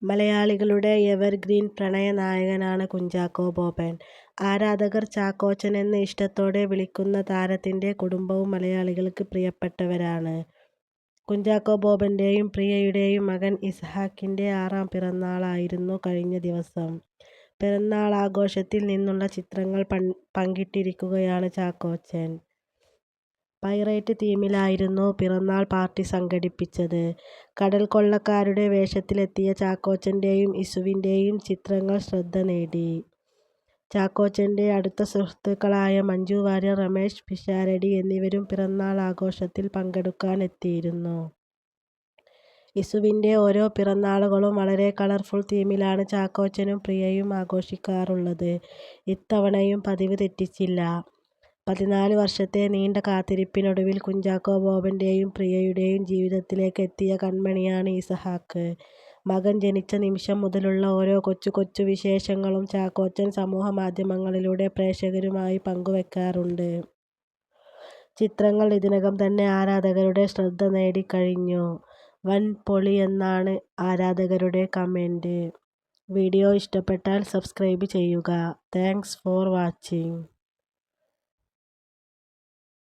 മലയാളികളുടെ എവർഗ്രീൻ പ്രണയനായകനാണ് കുഞ്ചാക്കോ ബോബൻ. ആരാധകർ ചാക്കോച്ചൻ എന്ന് ഇഷ്ടത്തോടെ വിളിക്കുന്ന താരത്തിന്റെ കുടുംബവും മലയാളികൾക്ക് പ്രിയപ്പെട്ടവരാണ്. കുഞ്ചാക്കോ ബോബന്റെയും പ്രിയയുടെയും മകൻ ഇസ്ഹാക്കിന്റെ 6ാം പിറന്നാളായിരുന്നു കഴിഞ്ഞ ദിവസം. പിറന്നാളാഘോഷത്തിൽ നിന്നുള്ള ചിത്രങ്ങൾ പങ്കിട്ടിരിക്കുകയാണ് ചാക്കോച്ചൻ. പൈറേറ്റ് തീമിലായിരുന്നു പിറന്നാൾ പാർട്ടി സംഘടിപ്പിച്ചത്. കടൽക്കൊള്ളക്കാരുടെ വേഷത്തിലെത്തിയ ചാക്കോച്ചന്റെയും ഇസുവിന്റെയും ചിത്രങ്ങൾ ശ്രദ്ധ നേടി. ചാക്കോച്ചന്റെ അടുത്ത സുഹൃത്തുക്കളായ മഞ്ജു വാര്യർ, രമേശ് പിഷാരടി എന്നിവരും പിറന്നാൾ ആഘോഷത്തിൽ പങ്കെടുക്കാൻ എത്തിയിരുന്നു. ഇസുവിന്റെ ഓരോ പിറന്നാളുകളും വളരെ കളർഫുൾ തീമിലാണ് ചാക്കോച്ചനും പ്രിയയും ആഘോഷിക്കാറുള്ളത്. ഇത്തവണയും പതിവ് തെറ്റിച്ചില്ല. 14 വർഷത്തെ നീണ്ട കാത്തിരിപ്പിനൊടുവിൽ കുഞ്ചാക്കോ ബോബന്റെയും പ്രിയയുടെയും ജീവിതത്തിലേക്ക് എത്തിയ കൺമണിയാണ് ഇസ്ഹാക്ക്. മകൻ ജനിച്ച നിമിഷം മുതലുള്ള ഓരോ കൊച്ചു കൊച്ചു വിശേഷങ്ങളും ചാക്കോച്ചൻ സമൂഹമാധ്യമങ്ങളിലൂടെ പ്രേക്ഷകരുമായി പങ്കുവെക്കാറുണ്ട്. ചിത്രങ്ങൾ ഇതിനകം തന്നെ ആരാധകരുടെ ശ്രദ്ധ നേടിക്കഴിഞ്ഞു. വൻ പൊളിയെന്നാണ് ആരാധകരുടെ കമന്റ്. വീഡിയോ ഇഷ്ടപ്പെട്ടാൽ സബ്സ്ക്രൈബ് ചെയ്യുക. Thanks for watching.